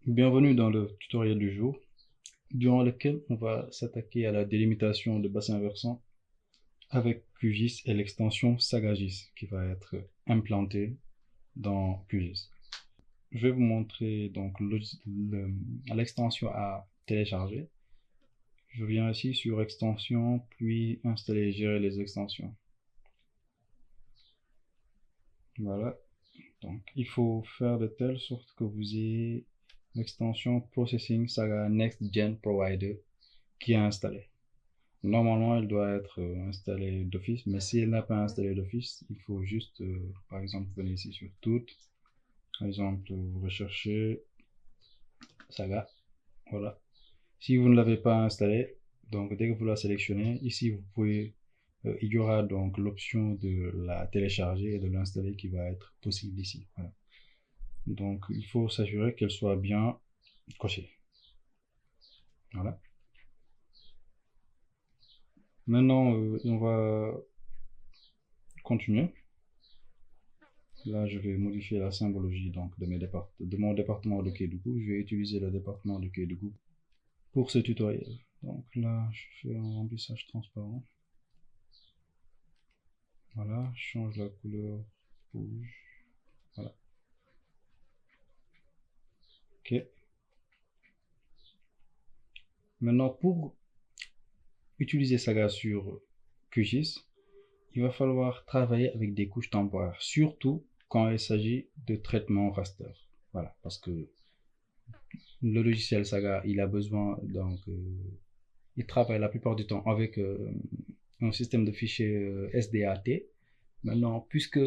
Bienvenue dans le tutoriel du jour, durant lequel on va s'attaquer à la délimitation de bassins versants avec QGIS et l'extension SagaGIS qui va être implantée dans QGIS. Je vais vous montrer donc l'extension à télécharger. Je viens ici sur extension, puis installer et gérer les extensions. Voilà. Donc, il faut faire de telle sorte que vous ayez l'extension Processing Saga Next Gen Provider qui est installée. Normalement, elle doit être installée d'office, mais si elle n'a pas installé d'office, il faut juste, par exemple, venir ici sur Toutes. Par exemple, vous recherchez Saga. Voilà. Si vous ne l'avez pas installé, donc dès que vous la sélectionnez, ici, vous pouvez, il y aura donc l'option de la télécharger et de l'installer qui va être possible ici. Voilà. Donc, il faut s'assurer qu'elle soit bien cochée. Voilà. Maintenant, on va continuer. Là, je vais modifier la symbologie donc, de mon département de Kédougou. Je vais utiliser le département de Kédougou pour ce tutoriel. Donc là, je fais un remplissage transparent. Voilà, je change la couleur rouge. Voilà. Ok. Maintenant, pour utiliser Saga sur QGIS, il va falloir travailler avec des couches temporaires, surtout quand il s'agit de traitement raster. Voilà, parce que le logiciel Saga, il a besoin, donc, il travaille la plupart du temps avec un système de fichiers SDAT. Maintenant, puisque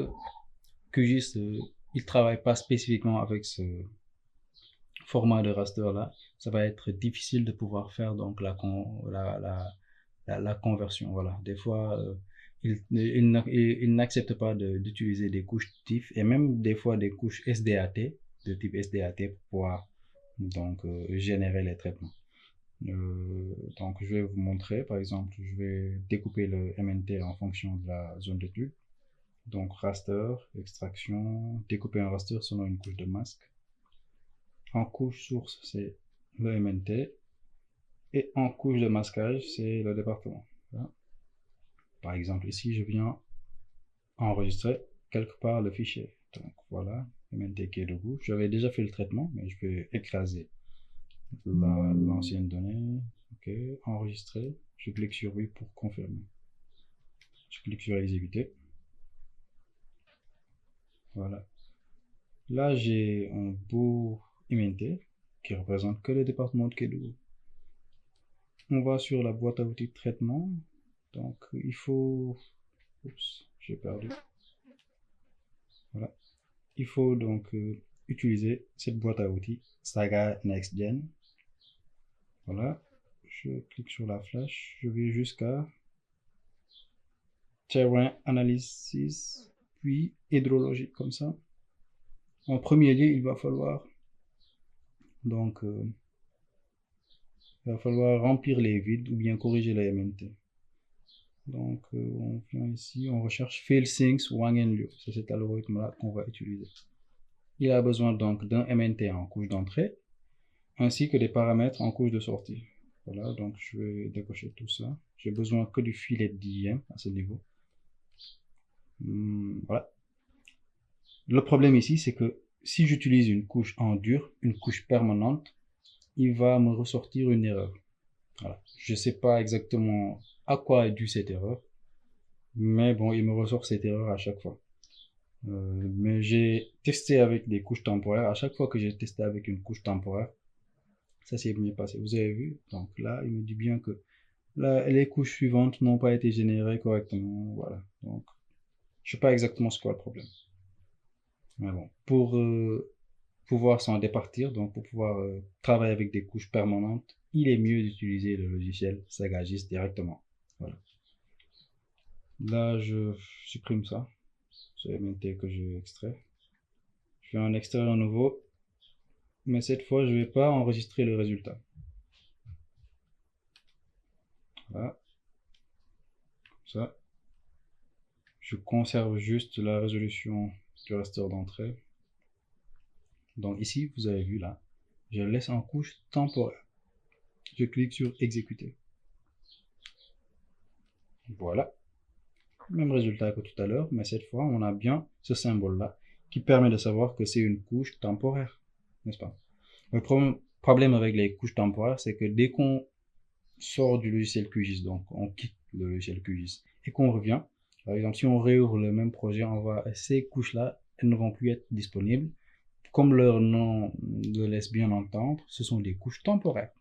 QGIS, il ne travaille pas spécifiquement avec ce format de raster là, ça va être difficile de pouvoir faire donc la conversion. Voilà. Des fois, il n'accepte pas d'utiliser des couches TIFF et même des fois des couches SDAT, de type SDAT pour pouvoir donc générer les traitements. Donc je vais vous montrer, par exemple, je vais découper le MNT en fonction de la zone d'étude. Donc raster, extraction, découper un raster selon une couche de masque. En couche source, c'est le MNT. Et en couche de masquage, c'est le département. Voilà. Par exemple, ici, je viens enregistrer quelque part le fichier. Donc voilà, MNT qui est debout. J'avais déjà fait le traitement, mais je vais écraser l'ancienne donnée. Ok, enregistrer. Je clique sur oui pour confirmer. Je clique sur exécuter. Voilà. Là, j'ai un beau MNT qui représente que le département de Kédougou. On va sur la boîte à outils de traitement. Donc, il faut... Oups, j'ai perdu. Voilà. Il faut donc utiliser cette boîte à outils Saga Next Gen. Voilà. Je clique sur la flèche. Je vais jusqu'à Terrain Analysis, puis Hydrologie, comme ça. En premier lieu, il va falloir donc remplir les vides ou bien corriger les MNT. Donc on vient ici, on recherche Field Sinks Wang and Liu. C'est cet algorithme-là qu'on va utiliser. Il a besoin donc d'un MNT en couche d'entrée ainsi que des paramètres en couche de sortie. Voilà, donc je vais décocher tout ça. J'ai besoin que du filet d'IM à ce niveau. Voilà. Le problème ici, c'est que si j'utilise une couche en dur, une couche permanente, il va me ressortir une erreur. Voilà. Je ne sais pas exactement à quoi est due cette erreur, mais bon, il me ressort cette erreur à chaque fois. Mais j'ai testé avec des couches temporaires. À chaque fois que j'ai testé avec une couche temporaire, ça s'est bien passé. Vous avez vu? Donc là, il me dit bien que là, les couches suivantes n'ont pas été générées correctement. Voilà. Donc, je ne sais pas exactement ce qu'est le problème. Mais bon, pour pouvoir s'en départir, donc pour pouvoir travailler avec des couches permanentes, il est mieux d'utiliser le logiciel SagaGIS directement. Voilà. Là, je supprime ça. C'est MNT que j'ai extrait. Je vais en extraire un nouveau, mais cette fois, je ne vais pas enregistrer le résultat. Voilà. Comme ça. Je conserve juste la résolution du raster d'entrée. Donc ici, vous avez vu là, Je le laisse en couche temporaire. Je clique sur exécuter. Voilà. Même résultat que tout à l'heure, mais cette fois, on a bien ce symbole-là qui permet de savoir que c'est une couche temporaire, n'est-ce pas? Le problème avec les couches temporaires, c'est que dès qu'on sort du logiciel QGIS, donc on quitte le logiciel QGIS et qu'on revient, par exemple, si on réouvre le même projet, ces couches-là, elles ne vont plus être disponibles. Comme leur nom le laisse bien entendre, ce sont des couches temporaires.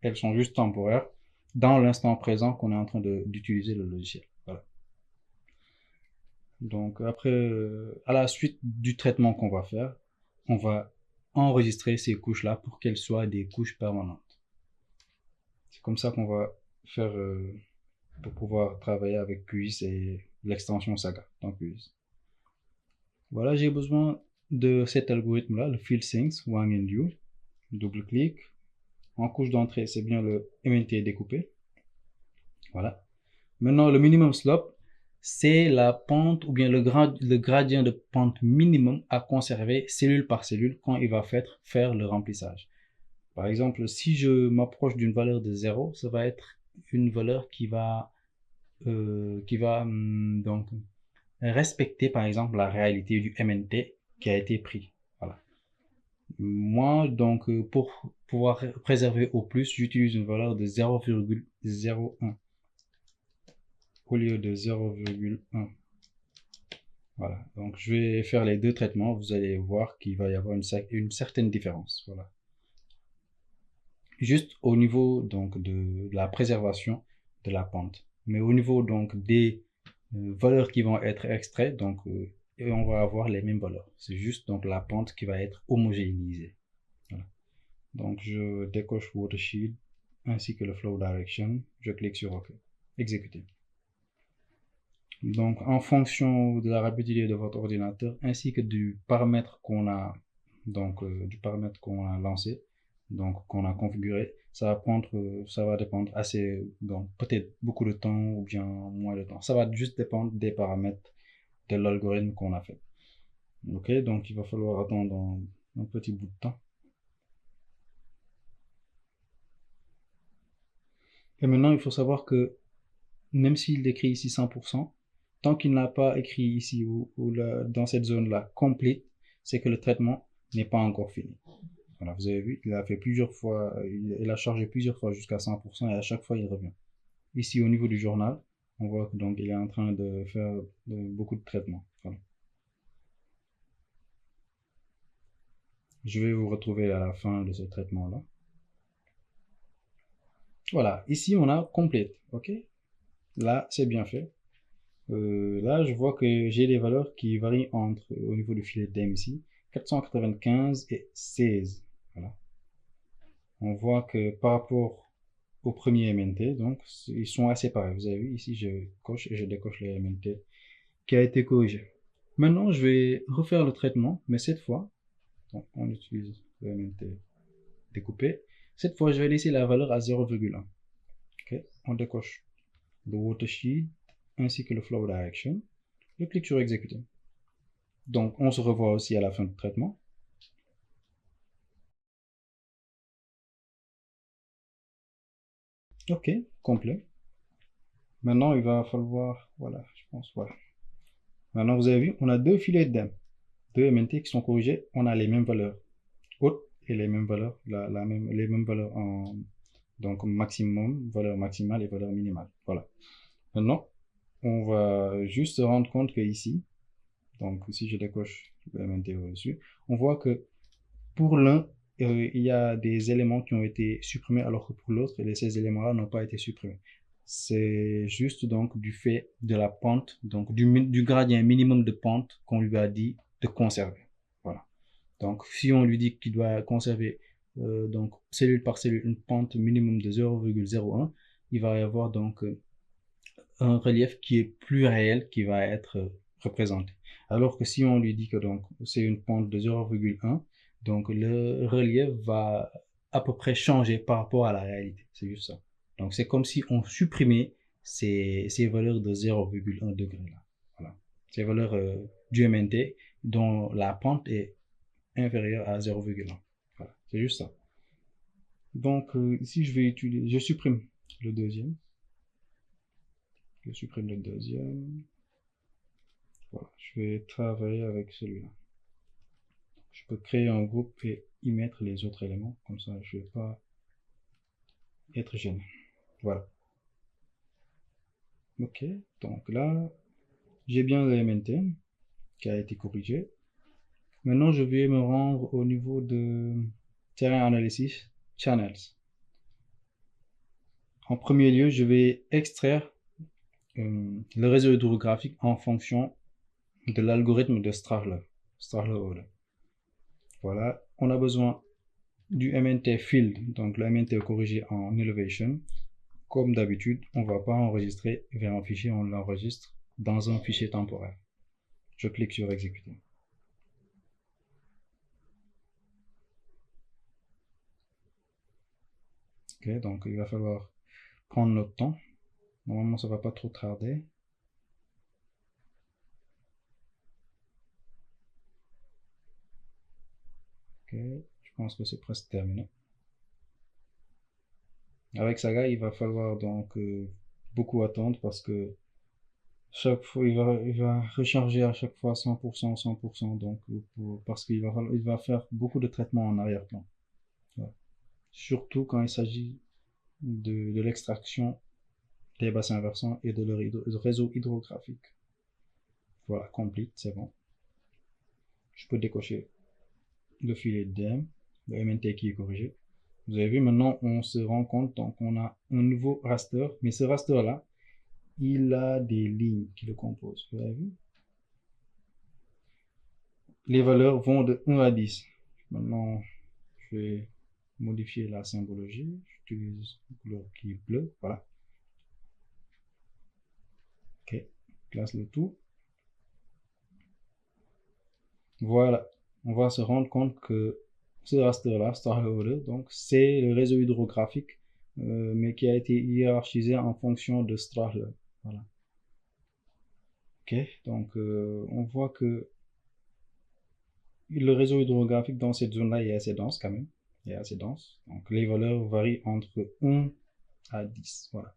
Elles sont juste temporaires dans l'instant présent qu'on est en train d'utiliser le logiciel. Voilà. Donc après, à la suite du traitement qu'on va faire, on va enregistrer ces couches-là pour qu'elles soient des couches permanentes. C'est comme ça qu'on va faire pour pouvoir travailler avec QGIS et l'extension Saga dans QGIS. Voilà, j'ai besoin de cet algorithme-là, le Field Things Wang and Liu. Double-clic. En couche d'entrée, c'est bien le MNT découpé. Voilà. Maintenant, le minimum slope, c'est la pente ou bien le gradient de pente minimum à conserver cellule par cellule quand il va faire le remplissage. Par exemple, si je m'approche d'une valeur de 0, ça va être une valeur qui va donc respecter par exemple la réalité du MNT qui a été pris. Voilà. Moi, donc, pour pouvoir préserver au plus, j'utilise une valeur de 0,01 au lieu de 0,1. Voilà, donc je vais faire les deux traitements, vous allez voir qu'il va y avoir une certaine différence. Voilà. Juste au niveau donc de la préservation de la pente. Mais au niveau donc des valeurs qui vont être extraites, donc et on va avoir les mêmes valeurs. C'est juste donc la pente qui va être homogénéisée. Voilà. Donc je décoche Watershed ainsi que le Flow Direction. Je clique sur OK. Exécuter. Donc en fonction de la rapidité de votre ordinateur ainsi que du paramètre qu'on a lancé, donc qu'on a configuré, ça va dépendre assez, donc peut-être beaucoup de temps ou bien moins de temps. Ça va juste dépendre des paramètres de l'algorithme qu'on a fait. Ok, donc il va falloir attendre un petit bout de temps. Et maintenant, il faut savoir que même s'il écrit ici 100%, tant qu'il n'a pas écrit ici dans cette zone-là complete, c'est que le traitement n'est pas encore fini. Voilà, vous avez vu, il a fait plusieurs fois, il a chargé plusieurs fois jusqu'à 100% et à chaque fois il revient. Ici au niveau du journal, on voit que donc il est en train de faire beaucoup de traitements. Voilà. Je vais vous retrouver à la fin de ce traitement-là. Voilà, ici on a complete, ok? Là, c'est bien fait. Là, je vois que j'ai des valeurs qui varient au niveau du filet d'EM ici, 495 et 16. Voilà. On voit que par rapport au premier MNT, donc, ils sont assez pareils. Vous avez vu, ici, je coche et je décoche le MNT qui a été corrigé. Maintenant, je vais refaire le traitement, mais cette fois, donc, on utilise le MNT découpé. Cette fois, je vais laisser la valeur à 0,1. Okay. On décoche le watershed ainsi que le flow direction. Je clique sur exécuter. Donc, on se revoit aussi à la fin du traitement. Ok, complet. Maintenant, il va falloir, voilà, je pense, voilà. Maintenant, vous avez vu, on a deux filets d'EM, deux MNT qui sont corrigés. On a les mêmes valeurs hautes et les mêmes valeurs, les mêmes valeurs en, donc maximum, valeur maximale et valeur minimale. Voilà. Maintenant, on va juste se rendre compte que ici, donc si je décoche le MNT au-dessus, on voit que pour l'un, il y a des éléments qui ont été supprimés alors que pour l'autre, ces éléments-là n'ont pas été supprimés. C'est juste donc du fait de la pente, donc du gradient minimum de pente qu'on lui a dit de conserver. Voilà. Donc si on lui dit qu'il doit conserver donc cellule par cellule une pente minimum de 0,01, il va y avoir donc un relief qui est plus réel qui va être représenté. Alors que si on lui dit que donc c'est une pente de 0,1, donc le relief va à peu près changer par rapport à la réalité. C'est juste ça. Donc c'est comme si on supprimait ces valeurs de 0,1 degré là. Voilà. Ces valeurs du MNT dont la pente est inférieure à 0,1. Voilà. C'est juste ça. Donc, ici, je supprime le deuxième. Je supprime le deuxième. Voilà, je vais travailler avec celui-là. Je peux créer un groupe et y mettre les autres éléments. Comme ça, je ne vais pas être gêné. Voilà. Ok, donc là, j'ai bien le MNT qui a été corrigé. Maintenant, je vais me rendre au niveau de Terrain Analysis Channels. En premier lieu, je vais extraire le réseau hydrographique en fonction de l'algorithme de Strahler-Order. Voilà, on a besoin du MNT field, donc le MNT corrigé en elevation. Comme d'habitude, on ne va pas enregistrer vers un fichier, on l'enregistre dans un fichier temporaire. Je clique sur exécuter. Ok, donc il va falloir prendre notre temps. Normalement, ça ne va pas trop tarder. Ok, je pense que c'est presque terminé. Avec Saga, il va falloir donc beaucoup attendre parce que chaque fois, il va recharger à chaque fois 100%, 100%, donc parce qu'il va faire beaucoup de traitements en arrière-plan. Ouais. Surtout quand il s'agit de l'extraction des bassins versants et de leur réseau hydrographique. Voilà, complete, c'est bon. Je peux décocher le filet de DM, le MNT qui est corrigé. Vous avez vu, maintenant, on se rend compte, donc on a un nouveau raster, mais ce raster-là, il a des lignes qui le composent. Vous avez vu? Les valeurs vont de 1 à 10. Maintenant, je vais modifier la symbologie. J'utilise une couleur qui est bleue. Voilà. Ok. Classe le tout. Voilà. On va se rendre compte que ce raster-là, Strahler, donc c'est le réseau hydrographique, mais qui a été hiérarchisé en fonction de Strahler. Voilà. Ok. Donc, on voit que le réseau hydrographique dans cette zone-là est assez dense quand même. Il est assez dense. Donc, les valeurs varient entre 1 à 10. Voilà.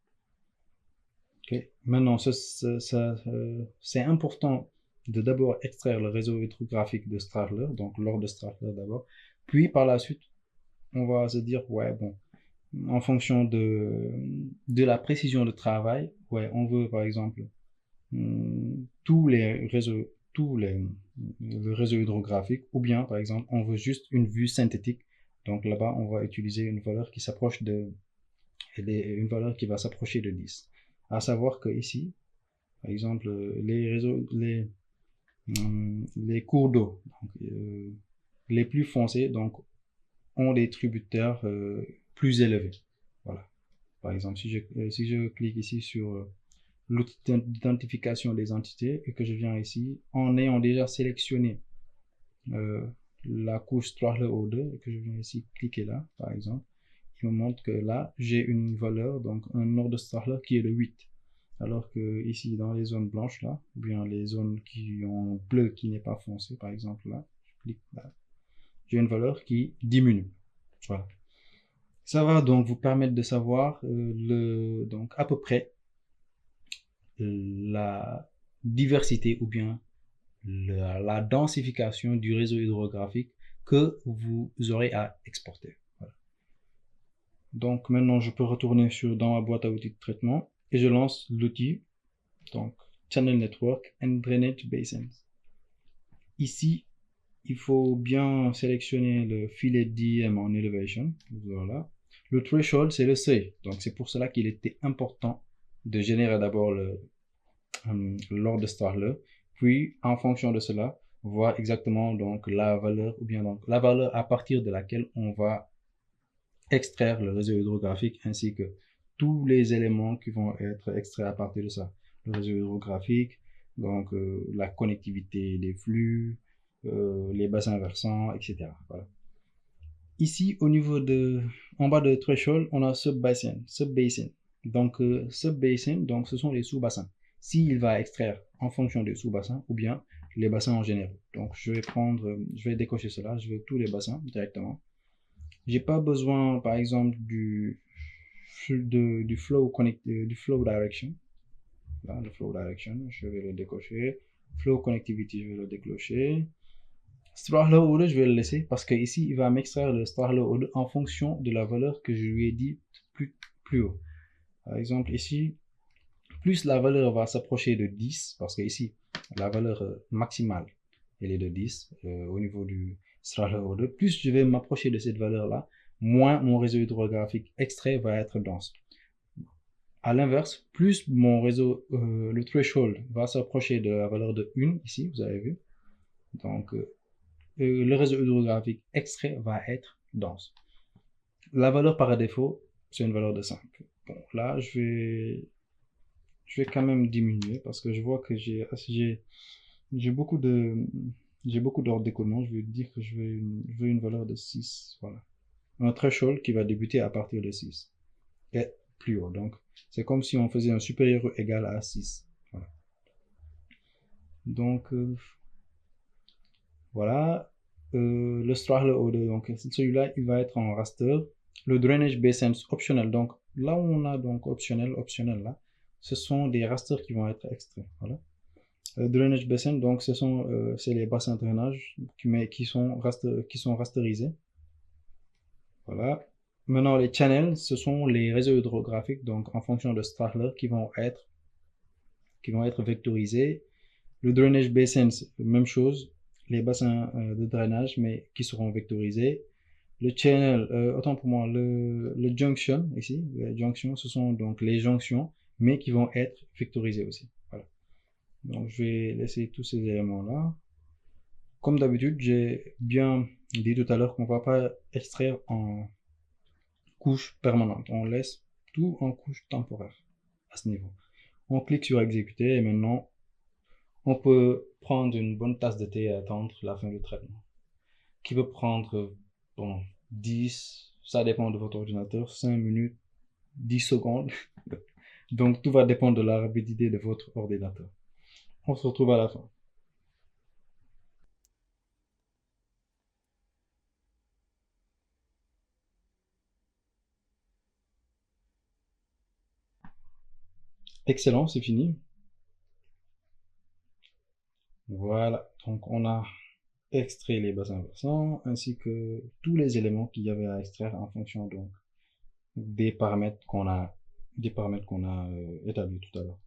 Okay. Maintenant, c'est important de d'abord extraire le réseau hydrographique de Strahler, donc l'ordre de Strahler d'abord. Puis par la suite, on va se dire, ouais, bon, en fonction de la précision de travail, ouais, on veut par exemple tous les réseaux, le réseau hydrographique, ou bien par exemple, on veut juste une vue synthétique. Donc là-bas, on va utiliser une valeur qui s'approche une valeur qui va s'approcher de 10. À savoir que ici, par exemple, les cours d'eau, les plus foncés, donc, ont des tributaires plus élevés. Voilà. Par exemple, si je clique ici sur l'outil d'identification des entités et que je viens ici, en ayant déjà sélectionné euh, la couche Strahler-Order et que je viens ici cliquer là, par exemple, il me montre que là, j'ai une valeur, donc un ordre de Strahler qui est de 8. Alors que ici, dans les zones blanches là, ou bien les zones qui ont bleu qui n'est pas foncé, par exemple là, je clique là, j'ai une valeur qui diminue. Voilà. Ça va donc vous permettre de savoir donc à peu près la diversité ou bien la densification du réseau hydrographique que vous aurez à exporter. Voilà. Donc maintenant, je peux retourner dans ma boîte à outils de traitement et je lance l'outil, donc Channel Network and Drainage Basins. Ici, il faut bien sélectionner le filet DM en elevation. Voilà. Le threshold, c'est le seuil. Donc c'est pour cela qu'il était important de générer d'abord l'ordre de Strahler, puis en fonction de cela, voir exactement donc la valeur ou bien donc la valeur à partir de laquelle on va extraire le réseau hydrographique ainsi que tous les éléments qui vont être extraits à partir de ça. Le réseau hydrographique, donc la connectivité des flux, les bassins versants, etc. Voilà. Ici, en bas de threshold, on a subbasin. Donc, subbasin, donc ce sont les sous-bassins. S'il va extraire en fonction des sous-bassins ou bien les bassins en général. Donc, je vais décocher cela. Je veux tous les bassins directement. J'ai pas besoin, par exemple, du flow du flow direction. Là, le flow direction, je vais le décocher. Flow connectivity, je vais le déclencher. Strahler order, je vais le laisser parce que ici, il va m'extraire le Strahler order en fonction de la valeur que je lui ai dit plus haut. Par exemple, ici, plus la valeur va s'approcher de 10, parce que ici, la valeur maximale, elle est de 10 au niveau du Strahler order, plus je vais m'approcher de cette valeur-là, moins mon réseau hydrographique extrait va être dense. À l'inverse, plus mon réseau, le threshold va s'approcher de la valeur de 1, ici, vous avez vu, donc le réseau hydrographique extrait va être dense. La valeur par défaut, c'est une valeur de 5. Bon, là, je vais quand même diminuer parce que je vois que j'ai beaucoup d'ordre d'écoulement. Je vais dire que je veux une valeur de 6. Voilà. Un threshold qui va débuter à partir de 6 et plus haut. Donc, c'est comme si on faisait un supérieur ou égal à 6. Voilà. Donc, voilà. Le Strahler order, donc celui-là, il va être en raster. Le drainage bassins optionnel. Donc, là où on a donc optionnel là, ce sont des rasters qui vont être extraits. Voilà. Drainage basin, donc c'est les bassins de drainage qui sont rasterisés. Voilà. Maintenant, les channels, ce sont les réseaux hydrographiques, donc en fonction de Strahler, qui vont être vectorisés. Le drainage basin, même chose, les bassins de drainage, mais qui seront vectorisés. Le channel, autant pour moi, le junction, ici, les junctions, ce sont donc les jonctions, mais qui vont être vectorisées aussi. Voilà. Donc, je vais laisser tous ces éléments-là. Comme d'habitude, j'ai bien dit tout à l'heure qu'on ne va pas extraire en couche permanente. On laisse tout en couche temporaire à ce niveau. On clique sur exécuter et maintenant, on peut prendre une bonne tasse de thé et attendre la fin du traitement. Qui peut prendre, bon, 10, ça dépend de votre ordinateur, 5 minutes, 10 secondes. Donc, tout va dépendre de la rapidité de votre ordinateur. On se retrouve à la fin. Excellent, c'est fini. Voilà, donc on a extrait les bassins versants ainsi que tous les éléments qu'il y avait à extraire en fonction donc des paramètres qu'on a établis tout à l'heure.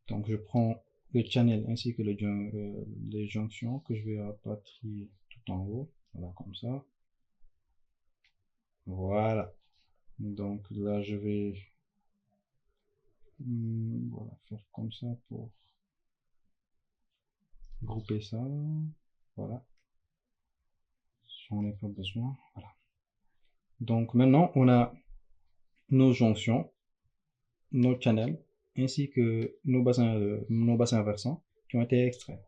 Donc je prends le channel ainsi que les jonctions que je vais rapatrier tout en haut, voilà comme ça. Voilà. Donc là je vais voilà, faire comme ça pour grouper ça. Voilà. J'en ai pas besoin. Voilà. Donc maintenant on a nos jonctions, nos channels, ainsi que nos bassins versants qui ont été extraits.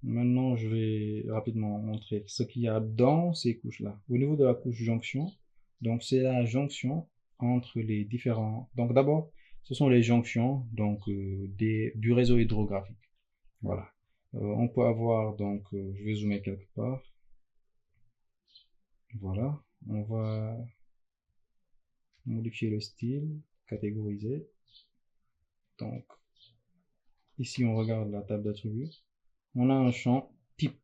Maintenant, je vais rapidement montrer ce qu'il y a dans ces couches-là. Au niveau de la couche jonction, donc c'est la jonction entre les différents. Donc d'abord, ce sont les jonctions donc du réseau hydrographique. Voilà. On peut avoir donc, je vais zoomer quelque part. Voilà. On va modifier le style, catégoriser. Donc ici, on regarde la table d'attributs. On a un champ type.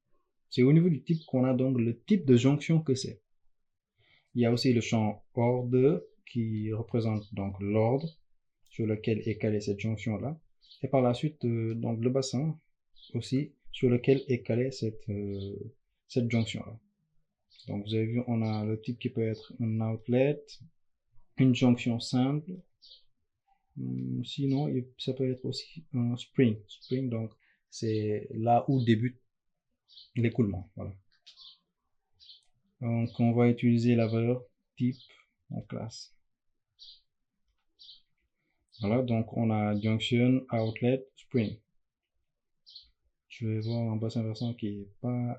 C'est au niveau du type qu'on a donc le type de jonction que c'est. Il y a aussi le champ ordre qui représente donc l'ordre sur lequel est calée cette jonction-là. Et par la suite, donc le bassin aussi sur lequel est calée cette jonction-là. Donc vous avez vu, on a le type qui peut être un outlet, une jonction simple. Sinon, ça peut être aussi un spring. Spring, donc c'est là où débute l'écoulement. Voilà. Donc on va utiliser la valeur type en classe. Voilà, donc on a junction, outlet, spring. Je vais voir un bassin versant qui est un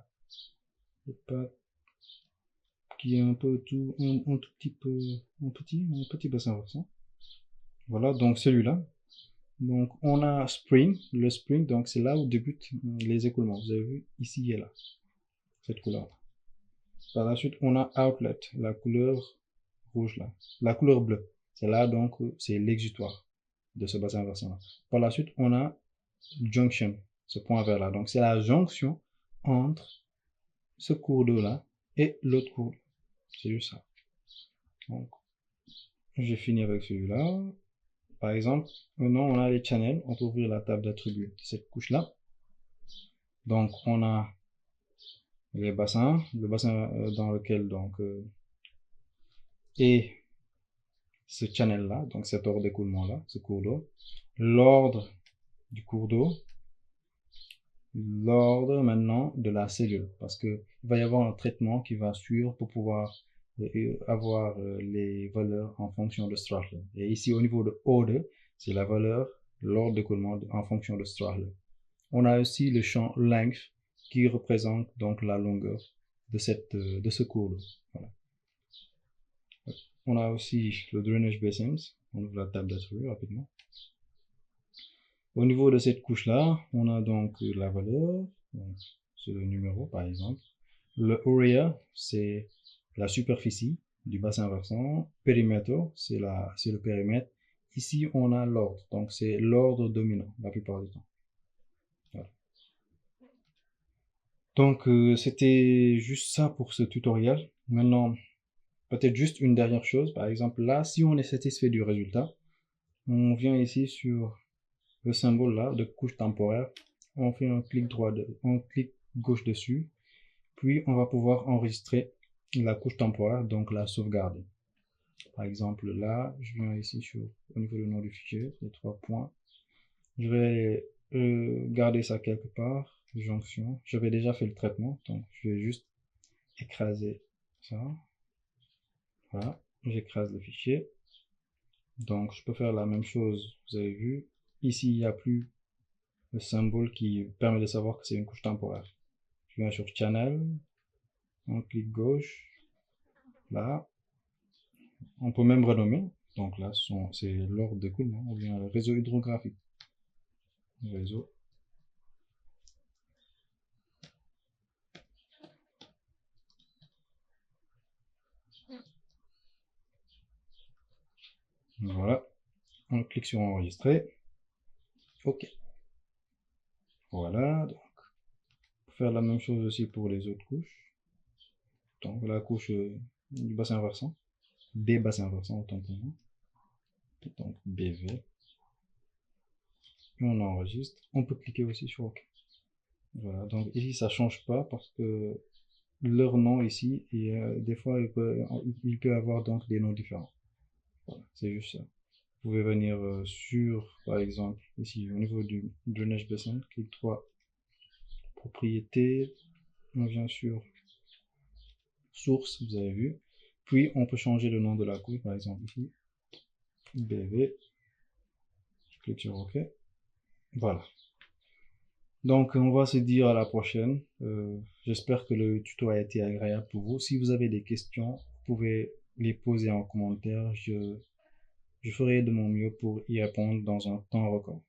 peu un tout petit peu, un petit bassin versant. Voilà, donc celui-là. Donc on a spring, le spring, donc c'est là où débutent les écoulements. Vous avez vu ici et là, cette couleur-là. Par la suite, on a outlet, la couleur rouge là, la couleur bleue. C'est là donc, c'est l'exutoire de ce bassin versant là. Par la suite, on a junction, ce point vert là. Donc, c'est la jonction entre ce cours d'eau là et l'autre cours. C'est juste ça. Donc, j'ai fini avec celui-là. Par exemple, maintenant on a les channels. On peut ouvrir la table d'attributs de cette couche là. Donc, on a les bassins, le bassin dans lequel donc est ce channel là, donc cet ordre d'écoulement là, ce cours d'eau, l'ordre du cours d'eau, l'ordre maintenant de la cellule, parce que il va y avoir un traitement qui va suivre pour pouvoir avoir les valeurs en fonction de Strahler. Et ici au niveau de O2, c'est la valeur, l'ordre d'écoulement en fonction de Strahler. On a aussi le champ length qui représente donc la longueur de ce cours d'eau. Voilà. On a aussi le drainage basins. On ouvre la table d'attributs rapidement. Au niveau de cette couche-là, on a donc la valeur, c'est le numéro par exemple. Le area, c'est la superficie du bassin versant. Périmètre, c'est le périmètre. Ici, on a l'ordre, donc c'est l'ordre dominant la plupart du temps. Voilà. Donc, c'était juste ça pour ce tutoriel. Maintenant, peut-être juste une dernière chose. Par exemple, là, si on est satisfait du résultat, on vient ici sur le symbole là de couche temporaire. On fait un clic un clic gauche dessus. Puis, on va pouvoir enregistrer la couche temporaire, donc la sauvegarder. Par exemple, là, je viens ici au niveau du nom du fichier, les 3 points. Je vais garder ça quelque part, jonction. J'avais déjà fait le traitement, donc je vais juste écraser ça. Voilà, j'écrase le fichier. Donc, je peux faire la même chose, vous avez vu. Ici, il n'y a plus le symbole qui permet de savoir que c'est une couche temporaire. Je viens sur Channel, on clique gauche, là. On peut même renommer. Donc là, c'est l'ordre d'écoulement. On vient le réseau hydrographique. Réseau. Voilà. On clique sur enregistrer. OK. Voilà. Donc, on peut faire la même chose aussi pour les autres couches. Donc la couche du bassin versant. Des bassins versants, autant pour moi. Donc BV. Et on enregistre. On peut cliquer aussi sur OK. Voilà. Donc ici, ça change pas parce que leur nom ici, et des fois, il peut avoir donc des noms différents. Voilà. C'est juste ça. Vous pouvez venir sur, par exemple, ici au niveau du drainage basin, clic droit, propriété, on vient sur source, vous avez vu. Puis on peut changer le nom de la couche, par exemple ici, BV, je clique sur OK. Voilà. Donc on va se dire à la prochaine. J'espère que le tuto a été agréable pour vous. Si vous avez des questions, vous pouvez les poser en commentaire. Je ferai de mon mieux pour y répondre dans un temps record.